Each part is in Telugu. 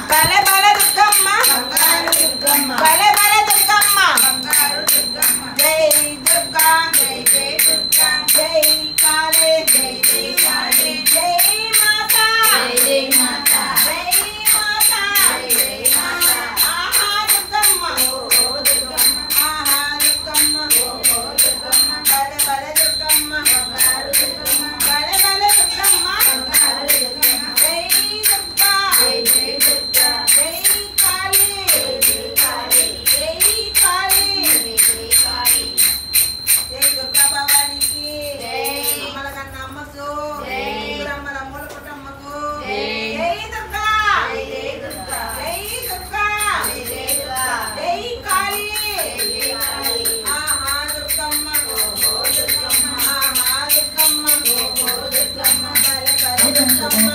బలే బలే దుర్గమ్మ బలే బలే దుర్గమ్మ జై దుర్గా జై జై దుర్గా జై కాళీ జై జై కాళీ జై మాతా జై మాతా జై మాతా జై మాతా ఆహా దుర్గమ్మ ఓ దుర్గమ్మ ఆహా దుర్గమ్మ ఓ దుర్గమ్మ బలే బలే దుర్గమ్మ బలే బలే దుర్గమ్మ జై దుర్గా జై జై దుర్గా జై కాళీ జై కాళీ జై కాళీ జై కాళీ జై దుర్గా భవానికి జై అమ్మల కన్న అమ్మకు జై ఊరమ్మల అమ్మల పుట్టమ్మకు జై దుర్గా జై దుర్గా జై దుర్గా జై దుర్గా జై కాళీ జై కాళీ ఆహా దుర్గమ్మ ఓ దుర్గమ్మ ఆహా దుర్గమ్మ ఓ దుర్గమ్మ బలే బలే దుర్గమ్మ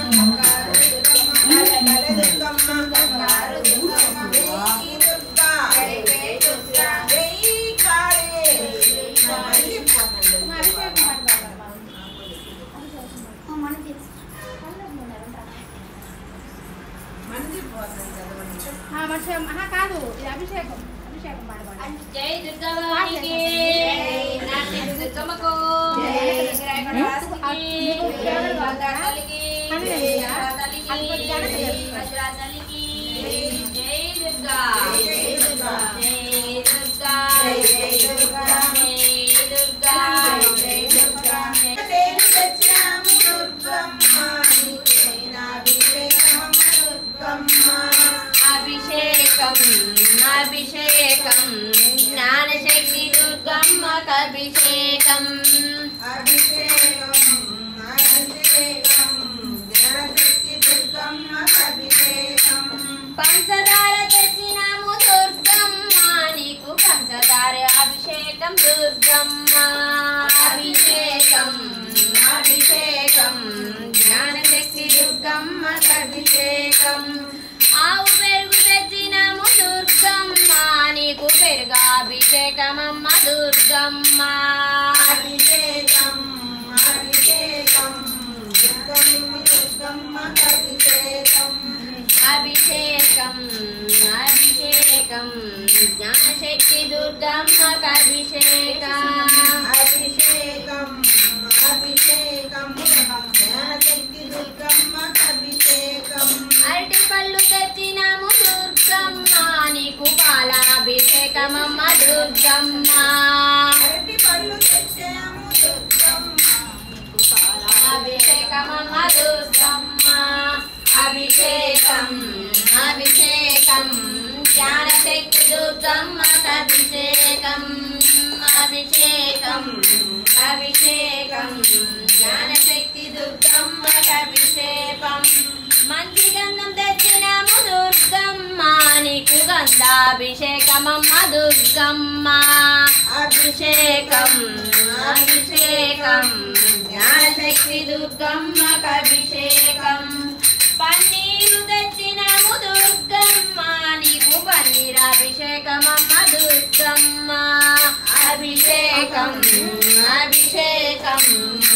బలే బలే దుర్గమ్మ బంగారు దుర్గమ్మ జై దుర్గా జై జై దుర్గా జై కాళీ మళ్ళీ కాదు ఇది అభిషేకం అభిషేకం పాడబడాలి. జై దుర్గా భవానికి నాటి దుర్గమ్మకు జై అభిషేకం అభిషేకం జ్ఞానశక్తి దుర్గమ్మకు అభిషేకం అభిషేకం అభిషేకం జ్ఞానశక్తి దుర్గమ్మకు అభిషేకం పంచదార తెచ్చినాము దుర్గమ్మ నీకు పంచదార అభిషేకం దుర్గమ్మ అభిషేకం అభిషేకం జ్ఞానశక్తి దుర్గమ్మకు అభిషేకం ఆవు పెరుగు తెచ్చినాము దుర్గమ్మ నీకు పెరుగాభిషేకమమ్మ దుర్గమ్మ అభిషేకం అభిషేకం దుర్గమ్మకు అభిషేకం అభిషేకం అభిషేకం జ్ఞానశక్తి దుర్గమ్మకు అభిషేకం అభిషేకం అభిషేకం జ్ఞానశక్తి దుర్గమ్మకు అభిషేకం అరటి పళ్ళు తెచ్చినాము దుర్గమ్మ నీకు పాలాభిషేకమమ్మ దుర్గమ్మ అరటి పళ్ళు తెచ్చాము దుర్గమ్మ అభిషేకమమ్మ దుర్గమ్మ అభిషేకం అభిషేకం జ్ఞానశక్తి దుర్గమ్మకు అభిషేకం అభిషేకం అభిషేకం జ్ఞానశక్తి దుర్గమ్మకు అభిషేకం మంచి గంధం తెచ్చినాము దుర్గమ్మ నీకు గంధాభిషేకమమ్మ దుర్గమ్మ అభిషేకం అభిషేకం జ్ఞానశక్తి దుర్గమ్మకు అభిషేకం పన్నీరు తెచ్చినాము దుర్గమ్మ నీకు పన్నీరాభిషేకమమ్మ దుర్గమ్మ అభిషేకం అభిషేకం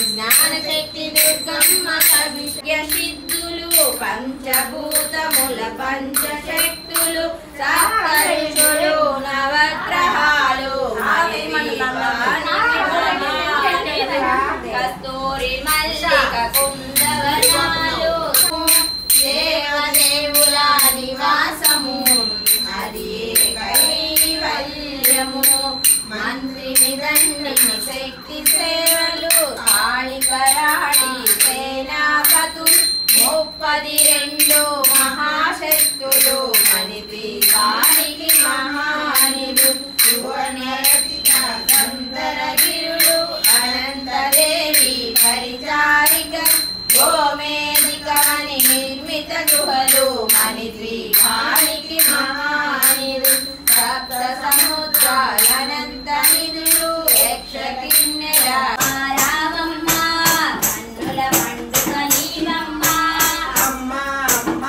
జ్ఞానశక్తి దుర్గమ్మకు అభిషేకం సిద్ధులు పంచభూతముల పంచశక్తులు సప్తఋషులు నవగ్రహాలు కస్తూరి మల్లిక కుందవనాలు దేవదేవుల నివాసము అది కైవల్యము మంత్రిని దండిని శక్తి సేవలు కాళికరాడి సేనాపతులు 32 మహాశక్తులు మణిపీఠానికి మహానిధులు సువర్ణరగిరులు అనంతదేవి పరిచారిక గోమేదికమణి నిర్మిత గృహలు మణిద్వీపానికి మహానిధులు సప్త సముద్రాలనంత నిధులు యక్షకిన్నెర రామమ్మ కన్నుల పండుగ నీవమ్మ అమ్మ అమ్మ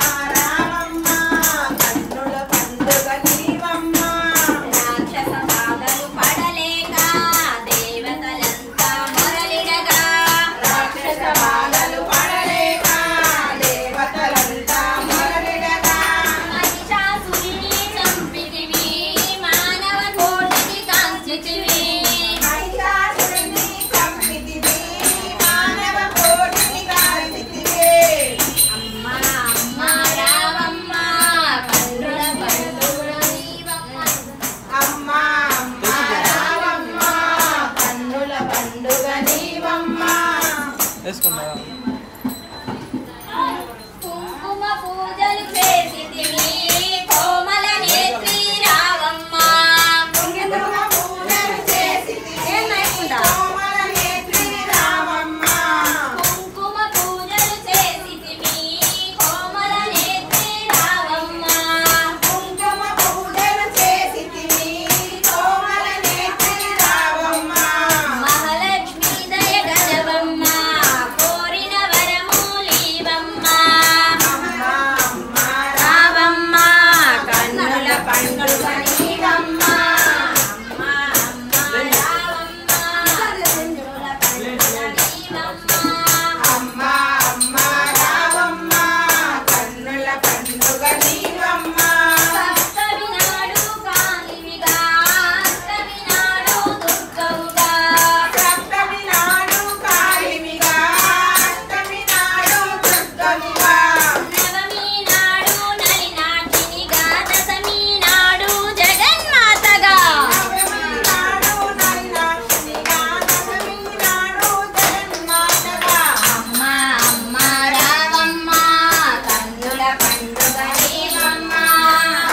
పండుగ నీవమ్మ సప్తమి నాడు కాళివిగా అష్టమి నాడు దుర్గవుగా సప్తమి నాడు కాళివిగా అష్టమి నాడు దుర్గవుగా నవమి నాడు నలినాటినిగా దశమి నాడు జగన్మాతగా నవమి నాడు నలినాటినిగా దశమి నాడు జగన్మాతగా అమ్మ అమ్మ రావమ్మ కన్నుల పండుగ నీవమ్మ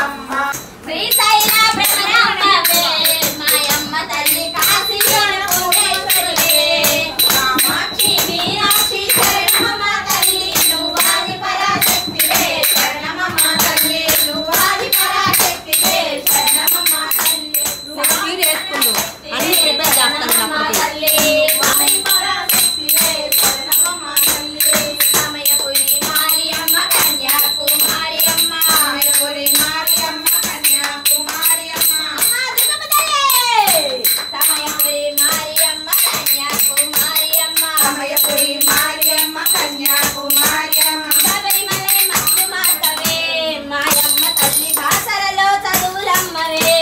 అమ్మ శ్రీశైల భ్రమరాంబవే మాయమ్మ తల్లి కాశీలోన భువనేశ్వరివే కామాక్షి మీనాక్షి శరణమ్మ తల్లి నువ్వాది పరాశక్తివే శరణమ్మ తల్లి నువ్వాది పరాశక్తివే శరణమ్మ తల్లి సీన్ వేసుకుందు అన్ని ప్రిపేర్ చేస్తాను తల్లి స్వామి పరాశక్తివే శరణమ్మ తల్లి సమయపురి మారియమ్మ కన్యాకుమారి అమ్మ సమయపురి మారియమ్మ కన్యాకుమారి అమ్మ సమయపురి మారియమ్మ కన్యాకుమారి అమ్మ సమయపురి మారియమ్మ కన్యాకుమారి అమ్మ శబరిమల మత్తు మాతవే మాయమ్మ తల్లి భాషలలో చదువులమ్మవే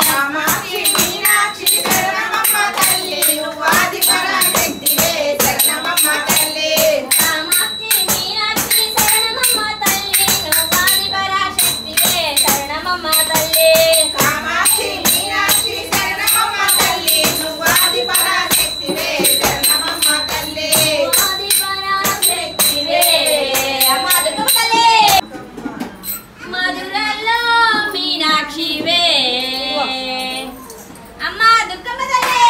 కామాక్షి మీనాక్షి శరణమ్మ తల్లి నువ్వాది పరాశక్తివే శరణమ్మ తల్లి కామాక్షి మీనాక్షి శరణమమ్మ తల్లి నువ్వాది పరాశక్తివే శరణమమ్మ తల్లి కామాక్షి మీనాక్షి శరణమ్మ తల్లి నువ్వాది పరాశక్తివే శరణమ్మ తల్లి ఆది పరాశక్తివే అమ్మ దుర్గమ్మ తల్లి మధురలో మీనాక్షివే అమ్మ దుర్గమ్మ తల్లి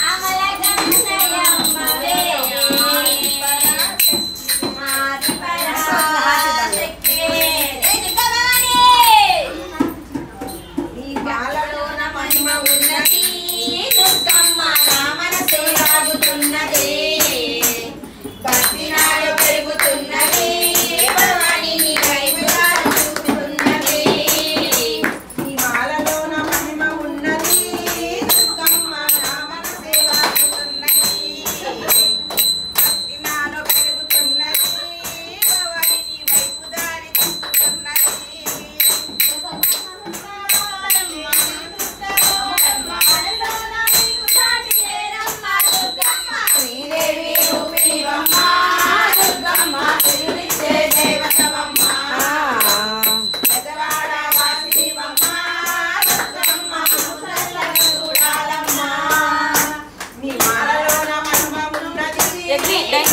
అమల గణనయమ్మవే ఆది పరాశక్తివే దుర్గమ్మని నీ బాలలోన మహిమ ఉన్నది దుర్గమ్మ నా మనసే రాగుతున్నది భక్తి నాలో పెరుగుతున్నది భవాని నీ వైపుగా చూపుతున్నది నీ మాలలోన మహిమ ఉన్నది దుర్గమ్మ నా మనసే రాగుతున్నది భక్తి నాలో పెరుగుతున్నది భవాని నీ వైపు దారి చూపుతున్నది శ్రీదేవి రూపిణివమ్మ దుర్గమ్మ తిరునిచ్చే దేవతవమ్మ పెదవాడ వాసినివమ్మ దుర్గమ్మ ముసళ్ళను చూడాలమ్మ నీ మాలలోన మహిమ ఉన్నది ఎగ్గి, డై.